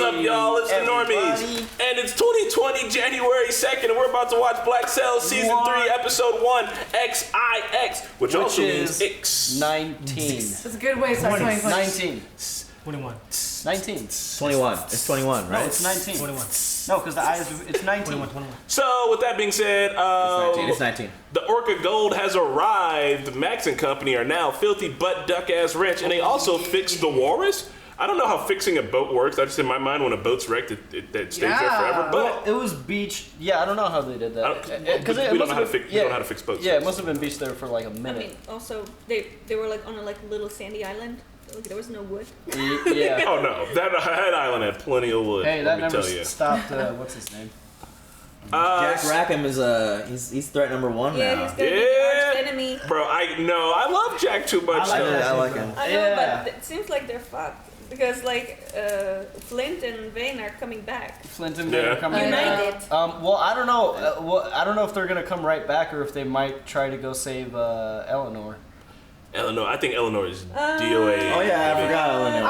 up, y'all? It's the Normies, and it's 2020, January 2nd, and we're about to watch Black Sails Season 3, Episode 1, XIX, which also means X. 19. That's a good way to start 2020. 19. 21. 19. 21. It's 21, right? No, it's 19. 21. No, because the eyes, it's 19. 21. So, with that being said, It's 19. The Orca Gold has arrived. Max and company are now filthy butt duck ass rich, and they also fixed the walrus. I don't know how fixing a boat works. That's just in my mind, when a boat's wrecked, it stays there forever. But it was beach. Yeah, I don't know how they did that. Because we don't know how to fix. We don't know how to fix boats. Yeah, it must have been beached there for like a minute. I mean, also they were like on a little sandy island. Like, there was no wood. Yeah. Oh no, that island had plenty of wood. Hey, that never tell you. stopped. What's his name? Jack Rackham is he's threat number 1 now. Yeah, he's gonna be the arch enemy. Bro, I love Jack too much. I like him. I know, but it seems like they're fucked. Because Flint and Vane are coming back. Flint and Vane are coming United. back. Well, I don't know. I don't know if they're gonna come right back or if they might try to go save Eleanor. Eleanor, I think Eleanor is DOA. Oh yeah, I forgot Eleanor.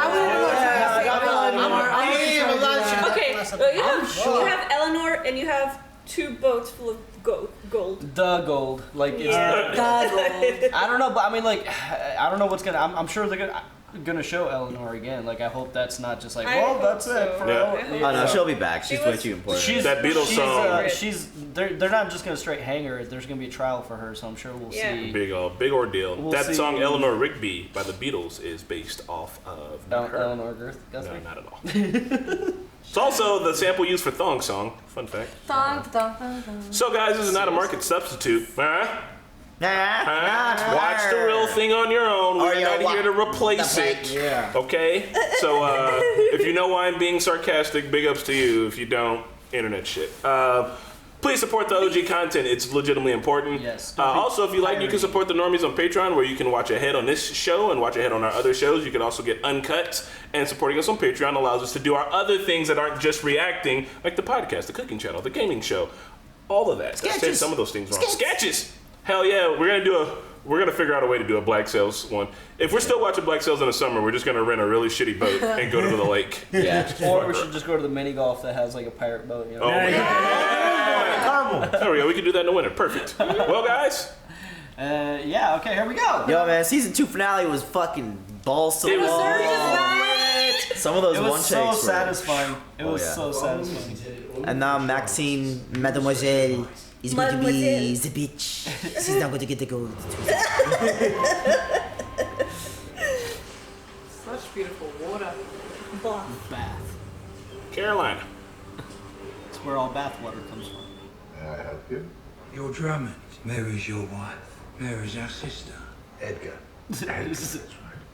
Okay, you have Eleanor and you have 2 boats full of gold. The gold, like it's the gold. I don't know, but I mean, like, I don't know what's gonna. I'm sure they're gonna show Eleanor again. Like, I hope that's not just like, well, that's it. For Oh no, she'll be back. She's way too important. That Beatles song. They're not just gonna straight hang her. There's gonna be a trial for her, so I'm sure we'll see. Big ordeal. We'll that see. song Eleanor Rigby by the Beatles is based off of her. Eleanor Guthrie? No, not at all. It's also the sample used for Thong Song. Fun fact. Thong. So guys, this is not a market substitute. Watch the real thing on your own. We're not here to replace it. Yeah. Okay? So if you know why I'm being sarcastic, big ups to you. If you don't, internet shit. Please support the OG content. It's legitimately important. Yes. Also, if you like, you can support the Normies on Patreon, where you can watch ahead on this show and watch ahead on our other shows. You can also get uncuts. And supporting us on Patreon allows us to do our other things that aren't just reacting, like the podcast, the cooking channel, the gaming show, all of that. I said some of those things wrong. Sketches. Hell yeah, we're gonna figure out a way to do a Black Sails one. If we're still watching Black Sails in the summer, we're just gonna rent a really shitty boat and go to the lake. Yeah. Or we should just go to the mini golf that has like a pirate boat. You know? Oh my God. There we go. We can do that in the winter. Perfect. Well, guys. Yeah. Okay. Here we go. Yo, man, season 2 finale was fucking balls to the wall. Some of those one takes so were satisfying. It was so satisfying. And now Maxine, Mademoiselle, is going to be the bitch. She's not going to get the gold. Such beautiful water. Bath. Carolina. It's where all bath water comes from. May I help you? You're Drummond. Mary's your wife. Mary's our sister. Edgar.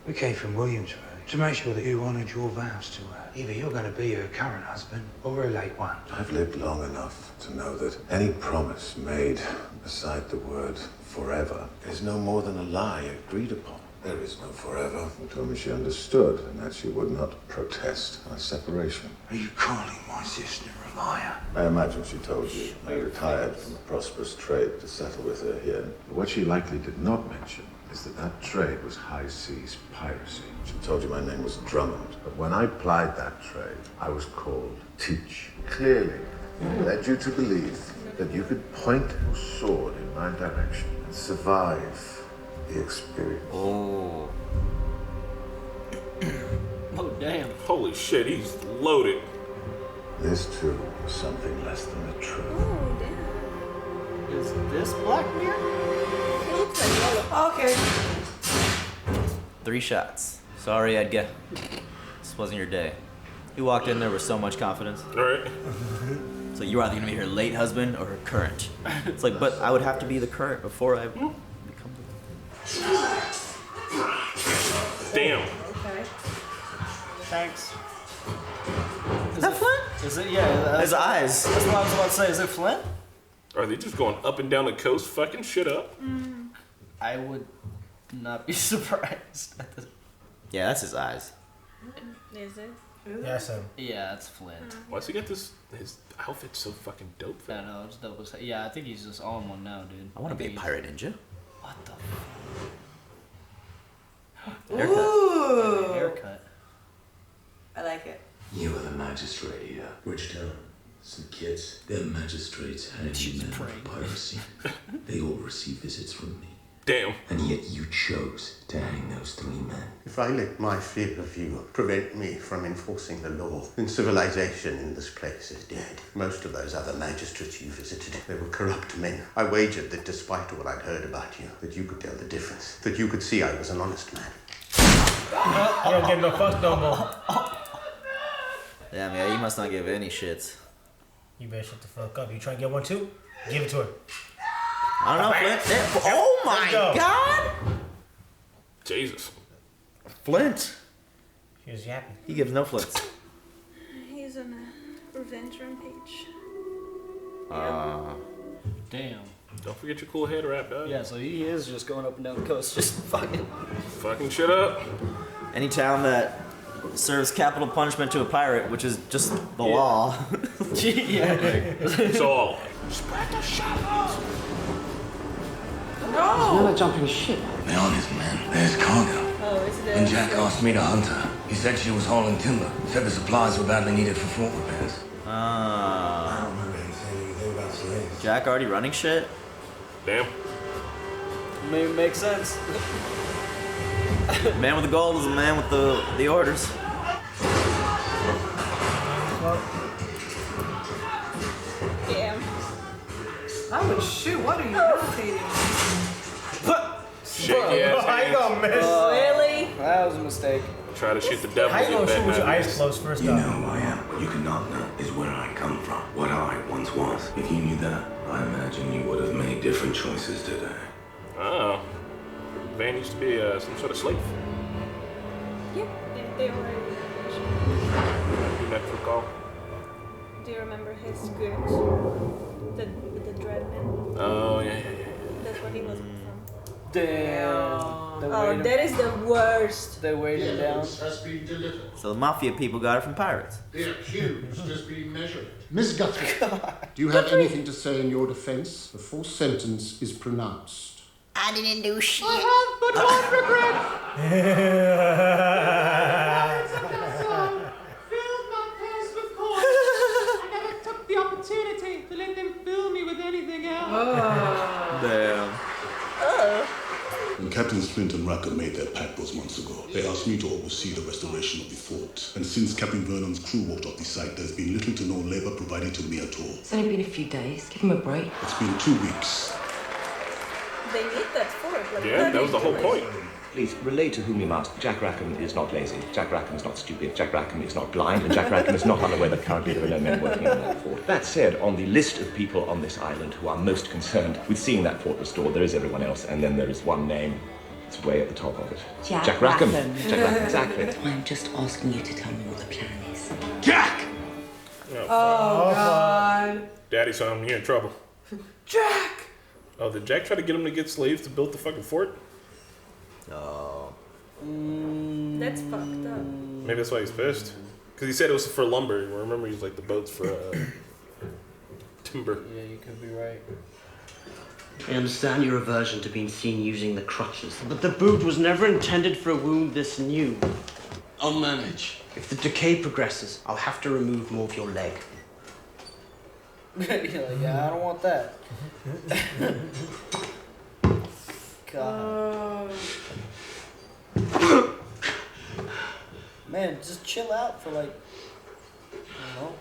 We came from Williamsburg to make sure that you honoured your vows to her. Either you're going to be her current husband or her late one. I've lived long enough to know that any promise made beside the word forever is no more than a lie agreed upon. There is no forever. She told me she understood and that she would not protest our separation. Are you calling my sister a liar? I imagine she told you I retired from a prosperous trade to settle with her here. But what she likely did not mention is that trade was high seas piracy. She told you my name was Drummond, but when I plied that trade, I was called Teach. Clearly, it led you to believe that you could point your sword in my direction and survive the experience. Oh. Oh, damn. Holy shit, he's loaded. This, too, was something less than the truth. Oh, damn. Is this Blackbeard? It looks like yellow. Okay. 3 shots. Sorry, Edgar. This wasn't your day. You walked in there with so much confidence. All right. So you're either gonna be her late husband or her current. It's like, but I would have to be the current before I become the... Damn. Okay. Thanks. Is that Flint? Is it? Yeah. His eyes. That's what I was about to say. Is it Flint? Are they just going up and down the coast fucking shit up? I would not be surprised. Yeah, that's his eyes. Is it? Yeah, so. Yeah, it's Flint. Why's he got his outfit's so fucking dope? I know, it's dope as hell. Yeah, I think he's just all in one now, dude. I want to be a pirate ninja. What the Haircut. Ooh. Haircut. I like it. You are the magistrate here. Bridgetown. Some kids. They're magistrates and men of piracy. They all receive visits from me. Damn. And yet you chose to hang those 3 men. If I let my fear of you prevent me from enforcing the law, then civilization in this place is dead. Most of those other magistrates you visited, they were corrupt men. I wagered that despite all I'd heard about you, that you could tell the difference, that you could see I was an honest man. I don't give no fuck no more. Damn, yeah, you must not give any shits. You better shut the fuck up. You trying to get one too? Give it to her. I don't know, Flint. Oh my god! Jesus. Flint. She was yapping. He gives no flints. He's on a revenge rampage. Damn. Don't forget your cool head wrap, dog. Yeah, so he is just going up and down the coast, just fucking shit up. Any town that serves capital punishment to a pirate, which is just the law. It's all. Spread the shadows. No! Another jumping ship. Be honest, man. There's cargo. Oh, is it When Jack asked me to hunt her, he said she was hauling timber. Said the supplies were badly needed for fort repairs. I don't remember him saying anything about slaves. Jack already running shit? Damn. maybe makes sense. Man with the gold is a man with the orders. Damn. I would shoot. What are you irritating? Shaky ass How you gonna miss? Really? That was a mistake. Try to shoot the devil. How you gonna shoot with your eyes closed first You off? know who I am. What you cannot know is where I come from. What I once was. If you knew that, I imagine you would have made different choices today. Oh. Vane used to be some sort of slave. Yeah, they already. You never recall. Do you remember his goons? The dreadman? Oh, yeah. That's what he was from. Damn. Oh, that is the worst. They weighed him down. Has been delivered. So the mafia people got it from pirates. The accused has been measured. Miss Guthrie, do you have anything to say in your defense before sentence is pronounced? I didn't do shit. I have but one regret. Filled my pants with corn. I never took the opportunity to let them fill me with anything else. Damn. When Captains Flint and Rackham made their pact those months ago, they asked me to oversee the restoration of the fort. And since Captain Vernon's crew walked off the site, there's been little to no labor provided to me at all. It's only been a few days. Give them a break. It's been 2 weeks. They need that fort. Like, Yeah, that was the whole point. Please, relay to whom you must. Jack Rackham is not lazy. Jack Rackham is not stupid. Jack Rackham is not blind. And Jack Rackham is not unaware that currently there are no men working on that fort. That said, on the list of people on this island who are most concerned with seeing that fort restored, there is everyone else, and then there is one name. It's way at the top of it. Jack Rackham. Rackham. Jack Rackham, exactly. I'm just asking you to tell me what the plan is. Jack! Oh, God. Daddy saw him, you're in trouble. Jack! Oh, did Jack try to get him to get slaves to build the fucking fort? Oh. That's fucked up. Maybe that's why he's pissed. Because he said it was for lumber. Remember, he's like the boats for timber. Yeah, you could be right. I understand your aversion to being seen using the crutches, but the boot was never intended for a wound this new. I'll manage. If the decay progresses, I'll have to remove more of your leg. You're like, yeah, I don't want that. God. Man, just chill out for like, I don't know,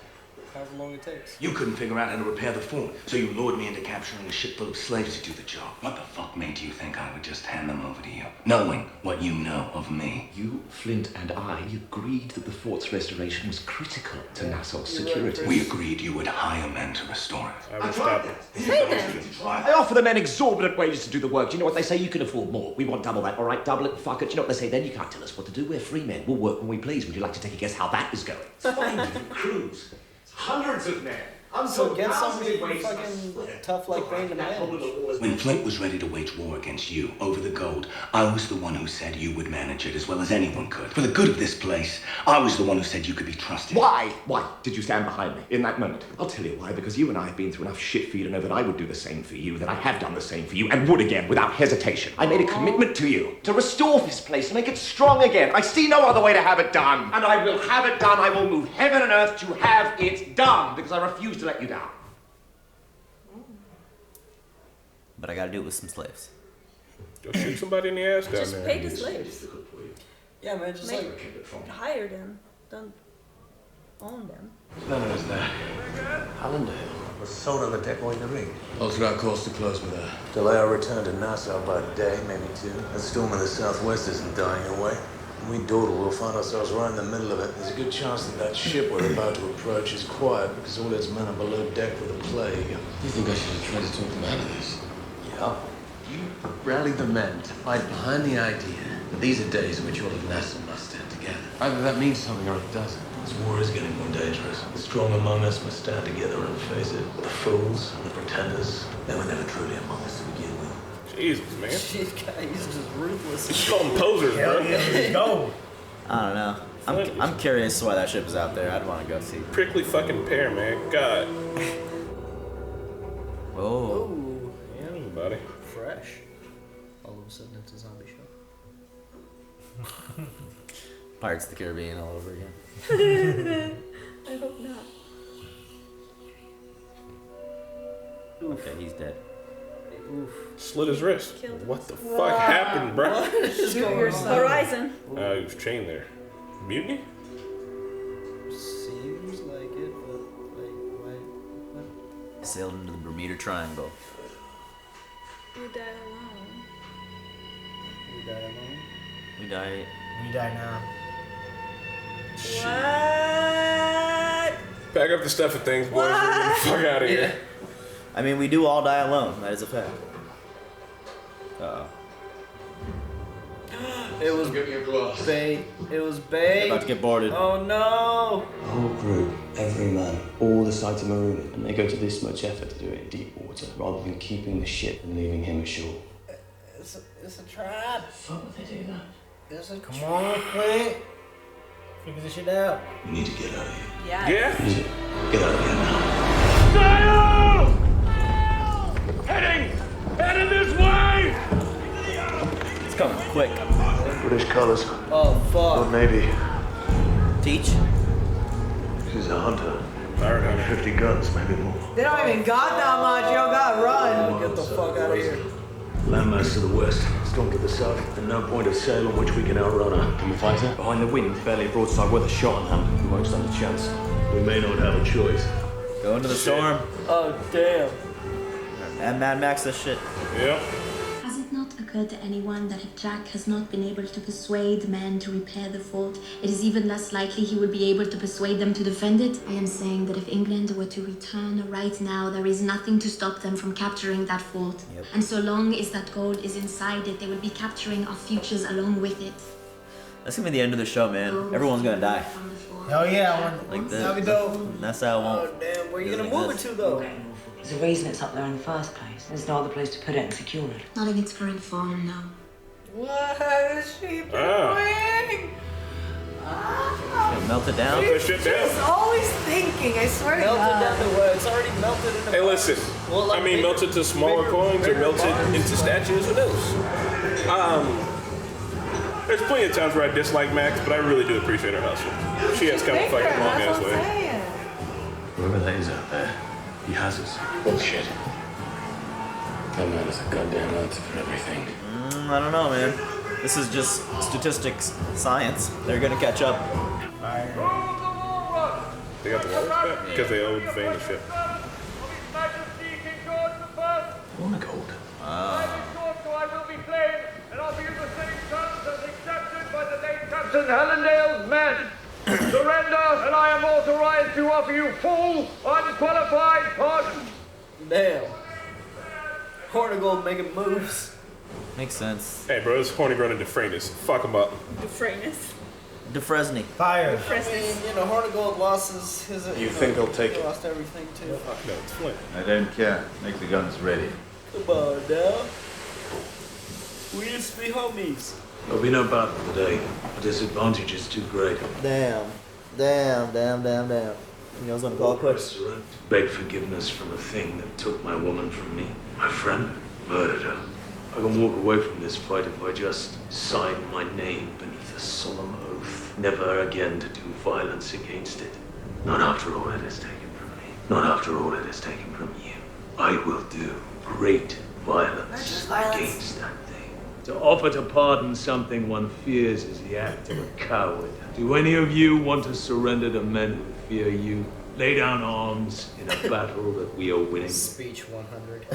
however long it takes. You couldn't figure out how to repair the fort, so you lured me into capturing a ship full of slaves to do the job. What the fuck made you think I would just hand them over to you, knowing what you know of me? You, Flint, and I agreed that the fort's restoration was critical to Nassau's security. We agreed you would hire men to restore it. I tried that. I offer the men exorbitant wages to do the work. Do you know what they say? You can afford more. We want double that. All right, double it. Fuck it. Do you know what they say then? You can't tell us what to do. We're free men. We'll work when we please. Would you like to take a guess how that is going? 5 different crews. Hundreds of men. So get somebody fucking tough like Vane to manage. When Flint was ready to wage war against you over the gold, I was the one who said you would manage it as well as anyone could. For the good of this place, I was the one who said you could be trusted. Why? Why did you stand behind me in that moment? I'll tell you why. Because you and I have been through enough shit for you to know that I would do the same for you, that I have done the same for you, and would again without hesitation. I made a commitment to you to restore this place, to make it strong again. I see no other way to have it done. And I will have it done. I will move heaven and earth to have it done, because I refuse to let you down. But I gotta do it with some slaves. Go shoot somebody in the ass down Just there. pay the slaves. Yeah, man, just Hire them. Don't own them. None of us there. Allendale was sold on the deck while in the ring. Alter our course to close with her. Delay our return to Nassau by a day, maybe two. That storm in the southwest isn't dying away. When we dawdle, we'll find ourselves right in the middle of it. There's a good chance that ship we're about to approach is quiet because all its men are below deck with a plague. You think I should have tried to talk them out of this? Yeah. You rallied the men to fight behind the idea that these are days in which all of Nassau must stand together. Either that means something or it doesn't. This war is getting more dangerous. The strong among us must stand together and face it. The fools and the pretenders, they were never truly among us to begin with. Jesus, man. Shit, guy, he's just ruthless. You call them posers, bro. Go. I don't know. I'm curious why that ship is out there. I'd want to go see. Prickly fucking pear, man. God. Oh. Buddy. Fresh. All of a sudden, it's a zombie show. Pirates of the Caribbean all over again. I hope not. Okay, he's dead. Oof. Slit his wrist. Killed What the fuck happened, bro? What is going on? Horizon. He was chained there. Mutiny? Seems like it, but like, what? Sailed into the Bermuda Triangle. You die alone. We die alone? We die. We die now. What? Pack up the stuff and things, boys. We're getting the fuck out of here. I mean, we do all die alone. That is a fact. It was Give me a glass. Bay. It was Bay. About to get boarded. Oh no! The whole crew, every man, all the sites are marooned, and they go to this much effort to do it in deep water, rather than keeping the ship and leaving him ashore. It's a trap. Fuck would they do that? It's a Come on, Flint. Figure this shit out. You need to get out of here. Yeah. Yeah? Get out of here now. Heading this way! It's coming quick. British colours. Oh fuck. Not Navy. Teach? She's a hunter. Alright, honey. 50 guns, maybe more. They don't even got that much. You don't gotta run. Get the fuck out of here. Landmass to the west, storm to the south, and no point of sail on which we can outrun her. Can we fight her? Behind the wind, barely a broadside worth a shot on hand. We won't stand a chance. We may not have a choice. Go into the storm. Oh damn. And Mad Max this shit. Yep. Has it not occurred to anyone that if Jack has not been able to persuade men to repair the fort, it is even less likely he will be able to persuade them to defend it? I am saying that if England were to return right now, there is nothing to stop them from capturing that fort. Yep. And so long as that gold is inside it, they will be capturing our futures along with it. That's gonna be the end of the show, man. Everyone's gonna die. Hell yeah, I want Like that'd be this. dope. That's how it won't. Oh damn, where you gonna really move it exist. to though? There's a reason it's up there in the first place. There's no other place to put it and secure it. Not in its current form, no. What is she doing? Gonna melt it down. Melt that shit down. She's always thinking, I swear to Melted God. down the way. It's already melted in the Hey, listen. Well, like I mean, bigger- melted to smaller bigger- coins or bigger melted bars. into statues. Who knows? There's plenty of times where I dislike Max, but I really do appreciate her hustle. She has kind of Think her, fucking long that's ass what I'm way. saying. Whoever that is out there, he has us. Bullshit. That man is a goddamn answer for everything. I don't know, man. This is just statistics, science. They're gonna catch up. They got the walls back because they owed Vane the ship. Hornigold. Captain Allendale's men. Surrender, and I am authorized to offer you full, unqualified pardon. Damn. Hornigold making moves. Makes sense. Hey, bro, this Hornigold and Dufresne. Fuck them up. Dufresne. DeFresne. Fire. Hornigold lost his You think they'll take it? Lost everything too. Fuck no, it's Flint. I don't care. Make the guns ready. Come on now. We used to be homies. There'll be no battle today. The disadvantage is too great. Damn. You know what's gonna call it quits? To beg forgiveness from a thing that took my woman from me. My friend murdered her. I can walk away from this fight if I just sign my name beneath a solemn oath, never again to do violence against it. Not after all it has taken from me. Not after all it has taken from you. I will do great violence against that thing. To offer to pardon something one fears is the act of a coward. Do any of you want to surrender to men who fear you? Lay down arms in a battle that we are winning. Speech 100.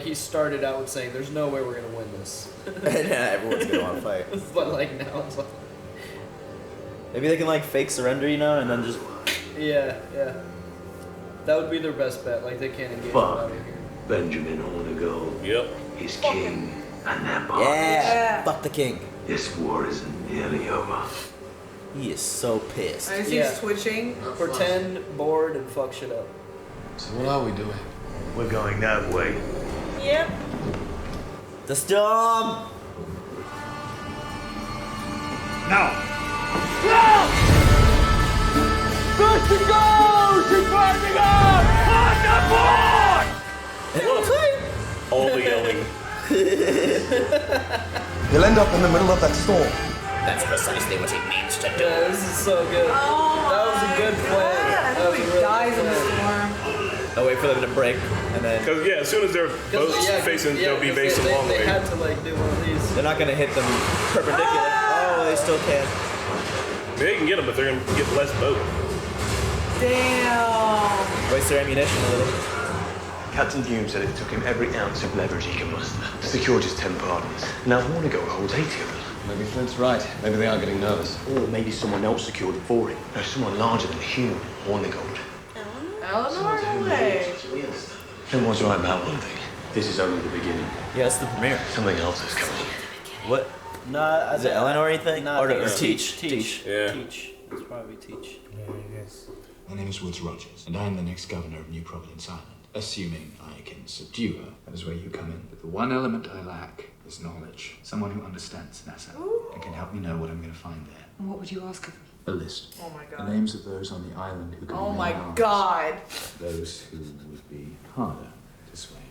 He started out with saying, "There's no way we're gonna win this." Everyone's gonna want to fight. But now it's like, maybe they can fake surrender, and then just. Yeah. That would be their best bet. They can't engage Fuck out of here. Benjamin Hornigold. Yep. His king and their bodies. Yeah. Fuck the king. This war isn't nearly over. He is so pissed. I see he's twitching. Pretend bored and fuck shit up. So what are we doing? We're going that way. Yep. The storm. Now. First to go! She's climbing up! On the board! All the yelling. You'll end up in the middle of that storm. That's precisely what he means to do. Yeah, this is so good. That was a good plan. I hope he dies in the storm. I'll wait for them to break, and then. Because as soon as they're both facing, they'll be facing a long way. They had to do one of these. They're not gonna hit them perpendicular. Oh, they still can. They can get them, but they're gonna get less boat. Damn. Waste their ammunition a little. Captain Hume said it took him every ounce of leverage he could muster to secure just 10 partners. Now Hornigold holds 80 of them. Maybe Flint's right. Maybe they are getting nervous. Or maybe someone else secured it for him. No, someone larger than Hume, Hornigold. Eleanor, no way. Flint was right about one thing. This is only the beginning. Yeah, it's the premiere. Something else is coming. What? No, is it Eleanor anything? No, or Teach. Yeah. Teach. It's probably Teach. Yeah, I guess. My name is Woods Rogers, and I am the next governor of New Providence Island. Assuming I can subdue her, that is where you come in. But the one element I lack is knowledge. Someone who understands Nassau and can help me know what I'm going to find there. And what would you ask of me? A list. Oh my god. The names of those on the island who can Oh remain my armed. god. Those who would be harder to sway.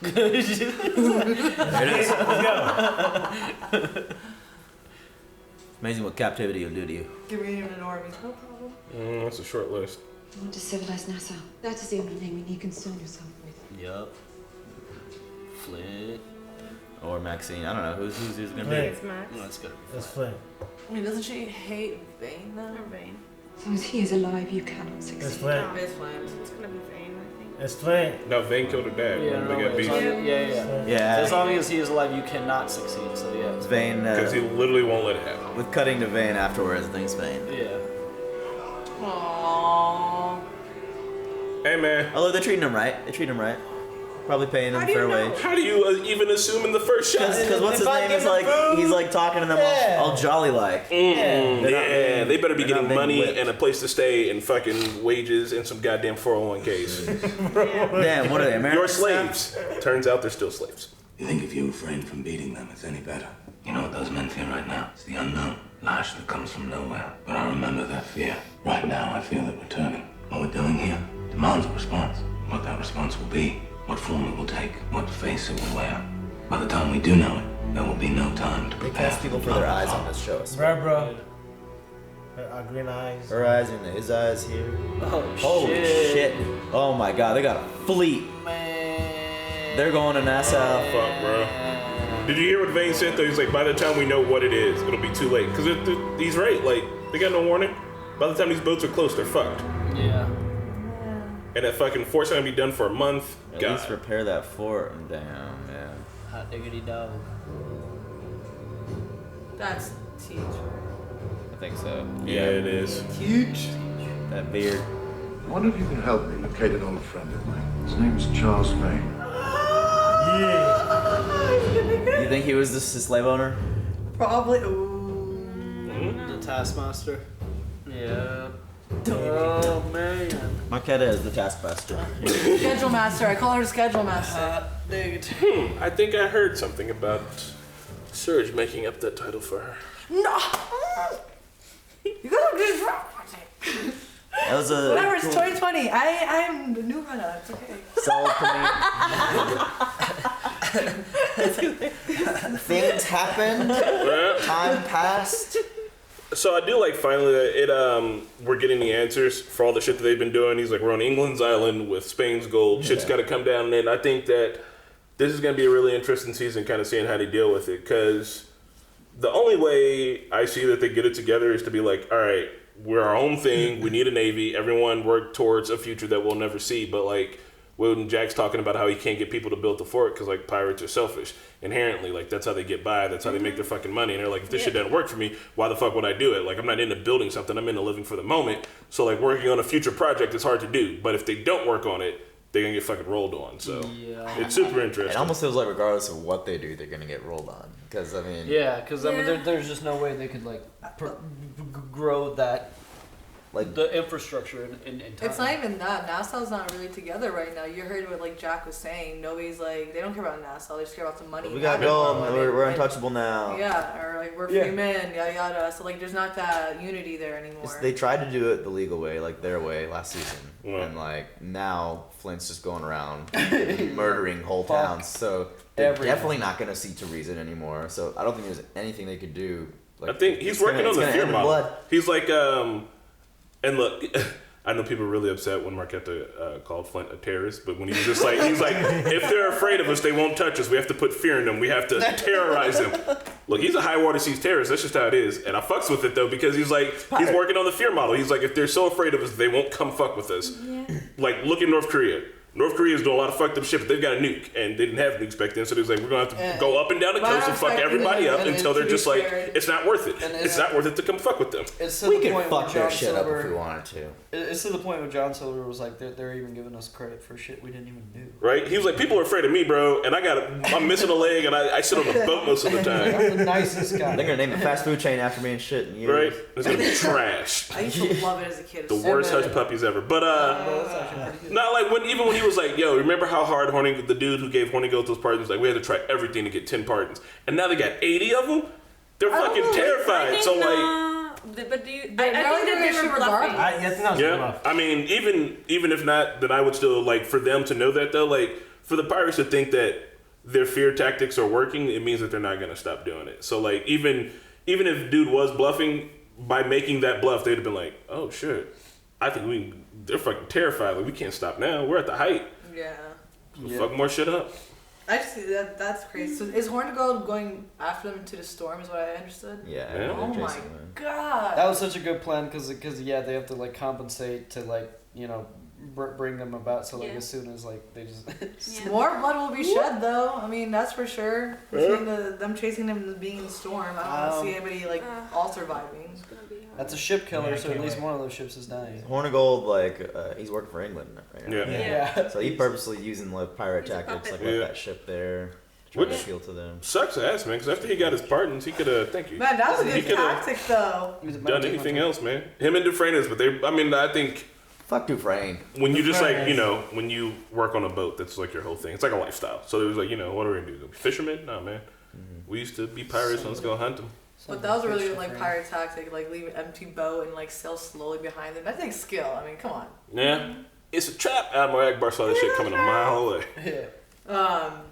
There it is. Let's go. Amazing what captivity will do to you. Give me an Normies, no problem. That's a short list. I want to civilize Nassau. That is the only name you need concern yourself with. Yup. Flint. Or Maxine. I don't know. Who's gonna be? Flint. It's Max. No, it's good. That's Flint. I mean, doesn't she hate Vane though? Or Vane. As long as he is alive, you cannot succeed. That's Flint. It's Flint. It's gonna be Vane, I think. That's Flint. No, Vane killed her dad. Yeah, They got beef. Yeah. Yeah. As long as he is alive, you cannot succeed. So yeah. It's Vane. Because he literally won't let it happen. With cutting to Vane afterwards, I think it's Vane. Yeah. Aww. Hey, man. Although they're treating him right. Probably paying him fair wage. How do you even assume in the first shot? Because what's his name is he's talking to them all jolly like. Yeah, they better be getting money and a place to stay and fucking wages and some goddamn 401ks. Damn, what are they, American? You're slaves. Turns out they're still slaves. You think if you refrain from beating them, it's any better? You know what those men fear right now? It's the unknown. Lash that comes from nowhere. But I remember that fear. Right now, I feel it returning. What we're doing here demands a response. What that response will be, what form it will take, what face it will wear. By the time we do know it, there will be no time to They prepare. cast people for their eyes on this show. Bro. Our green eyes. Her eyes and his eyes here. Oh, Holy shit. Oh my god, they got a fleet. They're going to Nassau. Fuck, bro. Did you hear what Vane said though? He's like, by the time we know what it is, it'll be too late. Because he's right. Like, they got no warning. By the time these boats are close, they're fucked. Yeah. And that fucking fort's gonna be done for a month. At least repair that fort. Damn, man. Hot diggity dog. That's Teach. I think so. Yeah, it is. Teach. That beard. I wonder if you can help me locate an old friend of mine. His name is Charles Vane. Yeah. You think he was the slave owner? Probably. Ooh. The Taskmaster. Yeah. Oh man. Marquetta is the Taskmaster. Schedule Master. I call her Schedule Master. I think I heard something about Surge making up that title for her. No. You gotta be wrong. That was a Whatever. It's 2020. I'm the new runner. It's okay. solid Things happened. Time passed. So I do like finally that we're getting the answers for all the shit that they've been doing. He's like, we're on England's island with Spain's gold. Shit's got to come down. And I think that this is going to be a really interesting season, kind of seeing how they deal with it. Because the only way I see that they get it together is to be like, all right, we're our own thing. We need a navy. Everyone work towards a future that we'll never see. But like, when Jack's talking about how he can't get people to build the fort because like pirates are selfish inherently, like that's how they get by, that's how they make their fucking money, and they're like, if this shit doesn't work for me, why the fuck would I do it? Like, I'm not into building something, I'm into living for the moment. So like working on a future project is hard to do, but if they don't work on it, they're gonna get fucking rolled on. So it's super interesting. It almost feels like regardless of what they do, they're gonna get rolled on. Because I mean, because I mean, there's just no way they could like grow that. Like the infrastructure in time. It's not even that. Nassau's not really together right now. You heard what like Jack was saying. Nobody's like, they don't care about Nassau. They just care about the money. We got gold. We're untouchable now. Yeah, or like we're free men. Yada yada. So like, there's not that unity there anymore. They tried to do it the legal way, like their way, last season, and like now Flint's just going around murdering whole towns. So they're definitely not going to see to reason anymore. So I don't think there's anything they could do. Like, I think he's working on the fear model. He's like, and look, I know people are really upset when Marquetta called Flint a terrorist, but when he's just like, he's like, if they're afraid of us, they won't touch us. We have to put fear in them. We have to terrorize them. Look, he's a high water seas terrorist. That's just how it is. And I fucks with it though, because he's like, he's working on the fear model. He's like, if they're so afraid of us, they won't come fuck with us. Yeah. Like, look at North Korea. North Korea is doing a lot of fucked up shit, but they've got a nuke, and they didn't have nukes back then, so they was like, we're gonna have to go up and down the coast and fuck everybody up until they're just like, it's not worth it. It's not worth it to come fuck with them. We can fuck their shit up if we wanted to. It's to the point where John Silver was like, they're even giving us credit for shit we didn't even do. Right? He was like, people are afraid of me, bro, and I'm missing a leg, and I sit on a boat most of the time. I'm the nicest guy. They're gonna name a fast food chain after me and shit in years. Right? It's gonna be trash. I used to love it as a kid. The worst hush puppies ever. But not like even when he was like, yo, remember how hard the dude who gave Hornigold those pardons, like we had to try everything to get 10 pardons, and now they got 80 of them. They're fucking terrified. So like, but do you? I think that they were bluffing. I mean, even if not, then I would still like for them to know that though. Like for the pirates to think that their fear tactics are working, it means that they're not gonna stop doing it. So like even if dude was bluffing, by making that bluff, they'd have been like, oh shit, I think they're fucking terrified. Like we can't stop now. We're at the height. Yeah. Fuck more shit up. I just see that's crazy. So is Hornigold going after them into the storm? Is what I understood. Yeah. Oh my god. That was such a good plan because they have to like compensate to like bring them about. So like as soon as like they just more blood will be shed though. I mean that's for sure. Between them chasing them and being in the storm, I don't want to see anybody like all surviving. That's a ship killer, so at least one of those ships is dying. Hornigold, he's working for England right now. Yeah. So he purposely using like pirate tactics, like left that ship there, trying to appeal to them. Sucks ass, man. Because after he got his pardons, he could have. Thank you. Man, that was a good tactic, though. Done anything else, man? Him and Dufresne is, but I think. Fuck Dufresne. When you just like, when you work on a boat, that's like your whole thing. It's like a lifestyle. So it was like, what are we gonna do? Fishermen? Nah, man. We used to be pirates. Let's go hunt them. But that was a really good like pirate tactic, like leave an empty boat and like sail slowly behind them. That takes skill. I mean, come on. Yeah, it's a trap. Admiral Akbar saw that shit coming a mile away. Go on.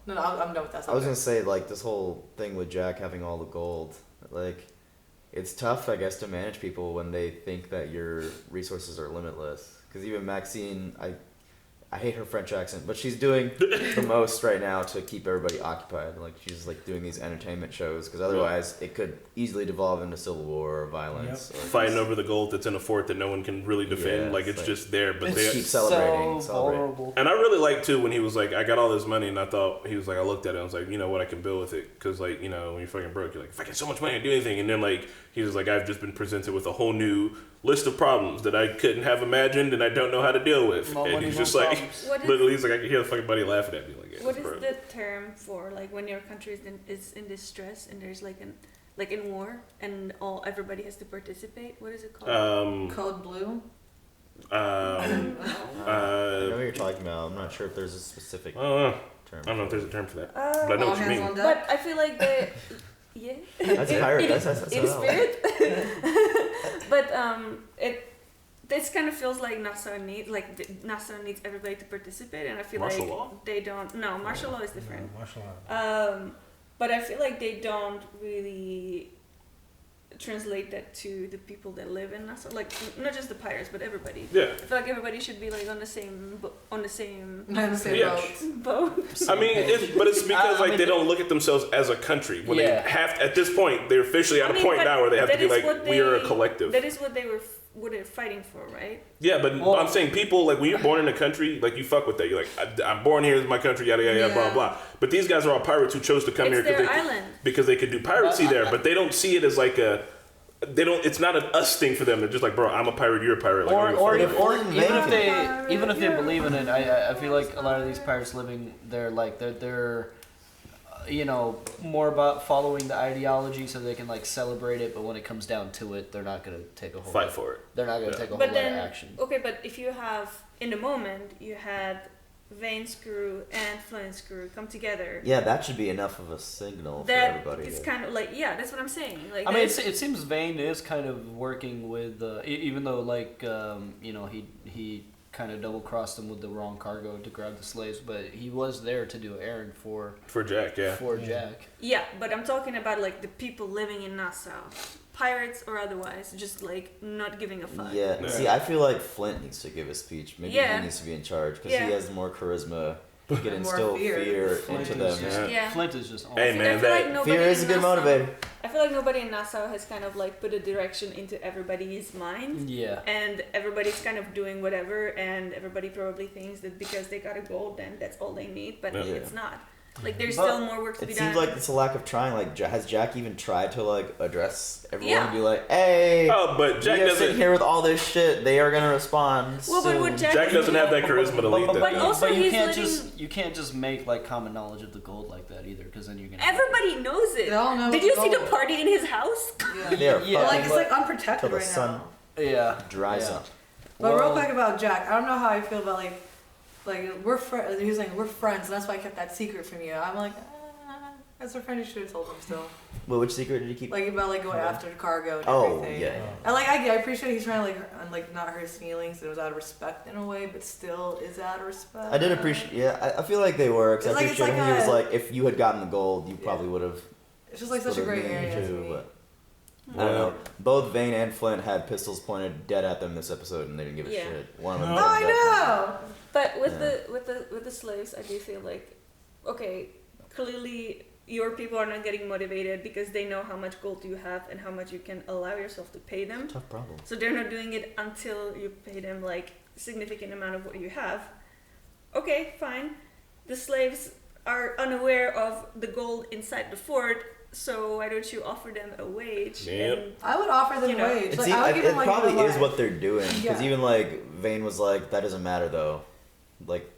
No, I'm done with that. I was gonna say like this whole thing with Jack having all the gold, like it's tough, I guess, to manage people when they think that your resources are limitless. Because even Maxine, I hate her French accent, but she's doing the most right now to keep everybody occupied. Like she's like doing these entertainment shows because otherwise it could easily devolve into civil war or violence. Or fighting over the gold that's in a fort that no one can really defend. Yeah, like it's just there, but they keep celebrating. Vulnerable. And I really liked too when he was like, I got all this money, and I thought he was like, I looked at it, and I was like, you know what, I can build with it, because like when you're fucking broke, you're like, if I get so much money, I do anything, and then like he was like, I've just been presented with a whole new list of problems that I couldn't have imagined and I don't know how to deal with. And he's just like, literally, he's like, I can hear the fucking buddy laughing at me. Like, what is the term for like when your country is in distress and there's like in war and everybody has to participate? What is it called? Code Blue. I know what you're talking about. I'm not sure if there's a specific term. I don't know if there's a term for that, but I know what you mean. But I feel like yeah. That's pirate. That's in spirit. But this kind of feels like Nassau needs everybody to participate, and I feel martial like law? They don't. No, martial law is different. No, martial law. But I feel like they don't really translate that to the people that live in Nassau, like not just the pirates, but everybody. Yeah. I feel like everybody should be like on the same boat. I mean, it's because like they don't look at themselves as a country. When they have at this point, they're officially at a point now where they have to be like, we are a collective. That is what they're fighting for, right? Yeah, but I'm saying people, like when you're born in a country, like you fuck with that. You're like, I'm born here, this is my country, yada yada yada, blah blah. But these guys are all pirates who chose to come here because they could do piracy there. But they don't see it as like it's not an us thing for them. They're just like, bro, I'm a pirate, you're a pirate. Like, even if they believe in it, I feel like a lot of these pirates living there, like they're more about following the ideology so they can like celebrate it, but when it comes down to it, they're not gonna take a whole fight for it. They're not gonna take a whole lot of action. Okay, but if you have in the moment you had Vane's crew and Flint's crew come together. Yeah, that should be enough of a signal for everybody. It's kind of like that's what I'm saying. Like I mean, it seems Vane is kind of working with even though like he kind of double crossed them with the wrong cargo to grab the slaves, but he was there to do an errand for Jack, Jack. Yeah, but I'm talking about like the people living in Nassau, pirates or otherwise, just like not giving a fuck. Yeah, see, I feel like Flint needs to give a speech. Maybe he needs to be in charge because he has more charisma. He can instill fear into them. Flint is just. Hey man, fear is a good motivator. I feel like nobody in Nassau has kind of like put a direction into everybody's mind. Yeah. And everybody's kind of doing whatever, and everybody probably thinks that because they got a gold, then that's all they need. But it's not. Like there's still more work to be done. It seems like it's a lack of trying. Like, has Jack even tried to like address everyone and be like, "Hey, but Jack we are doesn't sitting here with all this shit. They are gonna respond." Well, but what Jack doesn't have that charisma to lead that. But also you can't just make like common knowledge of the gold like that either, because then you're gonna. Everybody knows it. They all know. Did you see the party in his house? Yeah. Like it's like unprotected right sun now. dries up. But real quick about Jack, I don't know how I feel about like we're friends. He was like we're friends, and that's why I kept that secret from you. I'm like. As a friend, you should have told him still. Well, which secret did you keep? Like about like going after the cargo and everything. Yeah. And like I appreciate he's trying to like not hurt his feelings. And it was out of respect in a way, but still is out of respect. I did appreciate. Yeah, I feel like they were. Cause I appreciate him. He was like, if you had gotten the gold, you probably would have. It's just like such a great area to me. But I don't know. Both Vane and Flint had pistols pointed dead at them this episode, and they didn't give a shit. One of them. No, I know. But with the slaves, I do feel like, okay, clearly. Your people are not getting motivated because they know how much gold you have and how much you can allow yourself to pay them. Tough problem. So they're not doing it until you pay them like significant amount of what you have. Okay, fine. The slaves are unaware of the gold inside the fort, so why don't you offer them a wage? Yep. I would offer them a wage. Like, it probably is what they're doing because even like Vane was like, that doesn't matter though. Like.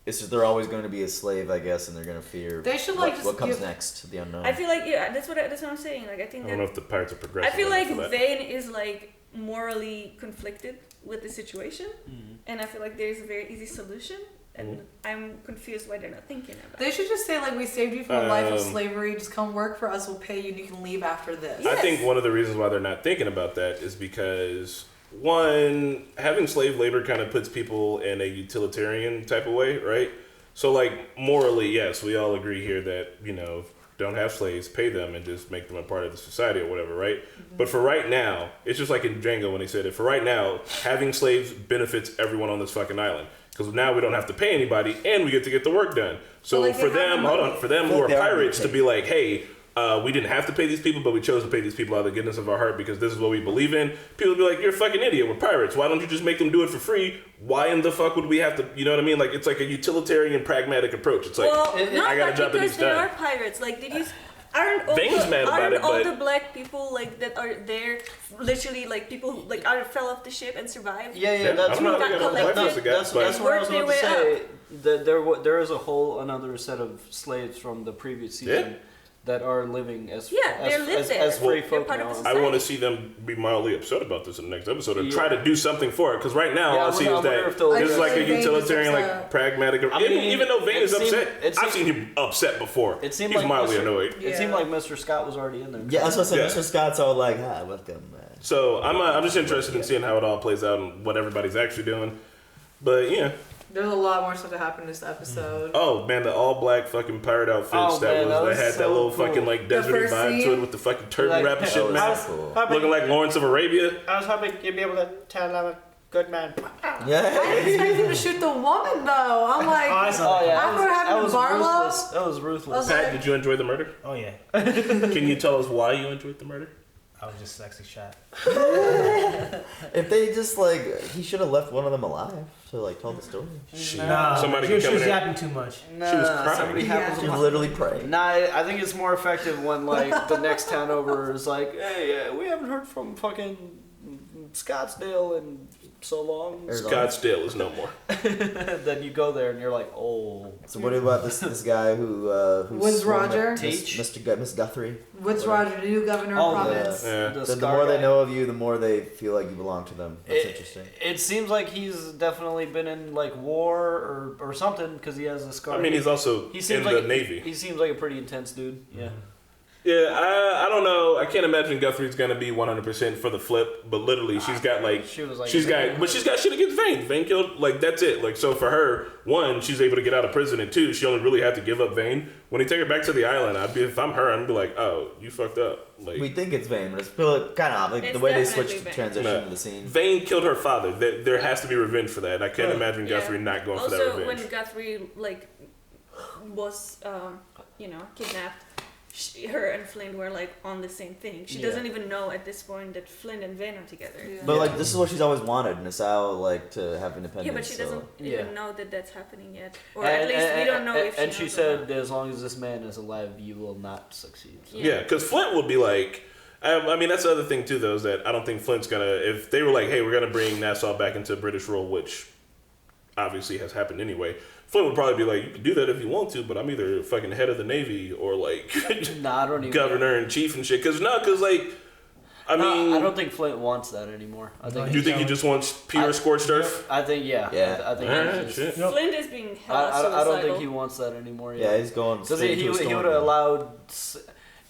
It's just they're always going to be a slave, I guess, and they're going to fear they should, like, what comes next, the unknown. I feel like, that's what I'm saying. Like, I think I don't know if the pirates are progressive. I feel like Vane is, like, morally conflicted with the situation, and I feel like there's a very easy solution, and I'm confused why they're not thinking about it. They should just say, like, we saved you from a life of slavery, just come work for us, we'll pay you, and you can leave after this. I think one of the reasons why they're not thinking about that is because... One, having slave labor kind of puts people in a utilitarian type of way, right? So, like, morally, yes, we all agree here that, don't have slaves, pay them, and just make them a part of the society or whatever, right? Mm-hmm. But for right now, it's just like in Django when he said it, for right now, having slaves benefits everyone on this fucking island. Because now we don't have to pay anybody, and we get to get the work done. So for them, who are pirates to be like, hey... we didn't have to pay these people, but we chose to pay these people out of the goodness of our heart because this is what we believe in. People would be like, you're a fucking idiot. We're pirates. Why don't you just make them do it for free? Why in the fuck would we have to, you know what I mean? Like, it's like a utilitarian, pragmatic approach. It's like, I got a job that needs done. They are pirates. Like, did you... Aren't all, Vane's mad about aren't it, all but- the black people like that are there literally like people who like either fell off the ship and survived? Yeah, that's what I was about to say. There is a whole another set of slaves from the previous season that are living as free folk now. I want to see them be mildly upset about this in the next episode and try to do something for it. Because right now, all I see is that this is like a utilitarian, like pragmatic. Even though Vane is upset, I've seen him upset before. It seemed He's like mildly annoyed. It seemed like Mr. Scott was already in there. Yeah, that's what I said. Mr. Scott's all like, welcome, man. So I'm just interested in seeing how it all plays out and what everybody's actually doing. But yeah. There's a lot more stuff that happened this episode. Oh man, the all black fucking pirate outfits that had that little fucking like deserty vibe to it with the fucking turban wrap and shit, man. Looking like Lawrence of Arabia. I was hoping you'd be able to tell I'm a good man. Yeah. I didn't expect him to shoot the woman though. I'm like, after what happened to Barlow, that was ruthless. Pat, did you enjoy the murder? Oh yeah. Can you tell us why you enjoyed the murder? I was just sexy shot. If they just he should have left one of them alive to tell the story. Somebody she was yapping too much. She was crying. She was literally praying. Nah, I think it's more effective when the next town over is like, hey, we haven't heard from fucking Scottsdale in so long. Scottsdale is no more. Then you go there and you're like, oh. So what about this guy who's Woods Roger? Miss Guthrie. Woods Roger, the new governor of province. The more they know of you, the more they feel like you belong to them. That's interesting. It seems like he's definitely been in war or something because he has a scar. I mean, he's also in the Navy. He seems like a pretty intense dude. Yeah. Yeah, I don't know. I can't imagine Guthrie's gonna be 100% for the flip, but literally she's got she's got shit against Vane. Vane killed, that's it. So for her, one, she's able to get out of prison, and two, she only really had to give up Vane. When he take her back to the island, if I'm her, I'd be like, oh, you fucked up. We think it's Vane, but it's kind of the way they switched the transition to the scene. Vane killed her father. There has to be revenge for that. I can't imagine Guthrie not going for that revenge. Also, when Guthrie was kidnapped, her and Flint were on the same thing. She doesn't even know at this point that Flint and Vane are together. Yeah. But this is what she's always wanted, Nassau, to have independence. Yeah, but she doesn't even know that that's happening yet, or at least we don't know if. And she she said, as long as this man is alive, you will not succeed. So. Yeah, because Flint would be like. I mean, that's the other thing too, though, is that I don't think Flint's gonna. If they were like, "Hey, we're gonna bring Nassau back into British rule," which obviously has happened anyway. Flint would probably be like, you can do that if you want to, but I'm either fucking head of the Navy or I don't even governor in chief and shit. I don't think Flint wants that anymore. You think he just wants pure scorched earth? I think, yeah. I think Flint is being held I don't think he wants that anymore. Yeah, he's going because he would have allowed.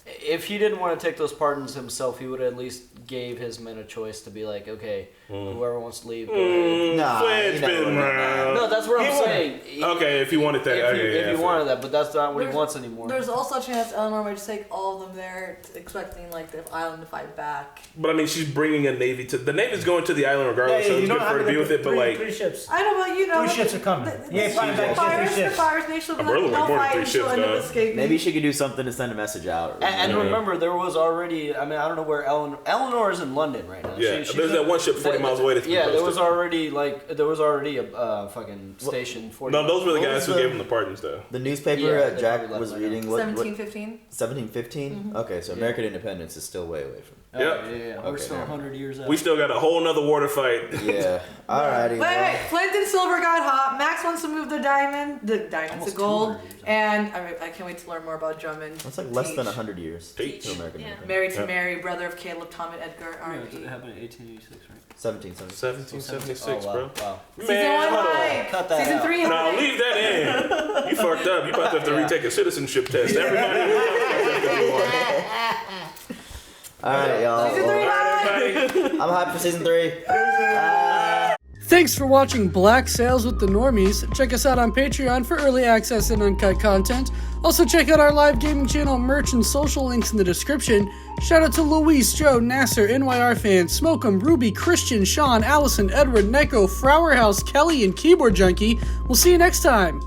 If he didn't want to take those pardons himself, he would have at least gave his men a choice to be like, okay, whoever wants to leave, go ahead. Flint's been around. No, that's what I'm saying. Okay, if he wanted that. If he wanted that, but that's not what he wants anymore. There's also a chance Eleanor might just take all of them there, expecting the island to fight back. But I mean, she's bringing a navy to the navy's going to the island regardless, so it's good for her to be with it. But three ships. I know, but 3 ships are coming. The fires, they should be no fight, she'll end up escaping. Maybe she could do something to send a message out. And remember, there was already. I mean, I don't know where Eleanor is in London right now. Yeah, there's that one ship 40 miles away. There was already a fucking station. 40 no, those were the guys who gave him the pardons, though. The newspaper Jack was reading. 1715. 1715. Mm-hmm. Okay, so American independence is still way away from. Yep. We're still 100 years out. We still got a whole nother war to fight. Yeah. Alrighty. Wait. Flint and Silver got hot. Max wants to move the diamonds to gold. And I can't wait to learn more about Drummond. That's less than 100 years. To American independence. Married to Mary, brother of Caleb, Tom, and Edgar. It happened in 1886, right? 1776, bro. Wow. Man, hold on. Cut that Season out. 3. No, leave that in. You fucked up. You about to have to retake a citizenship test. Everybody. Alright, y'all. Season 3, I'm hyped for season 3. Thanks for watching Black Sails with the Normies. Check us out on Patreon for early access and uncut content. Also check out our live gaming channel merch and social links in the description. Shout out to Luis, Joe, Nasser, NYR fans, Smoke'em, Ruby, Christian, Sean, Allison, Edward, Neko, Flower House, Kelly, and Keyboard Junkie. We'll see you next time.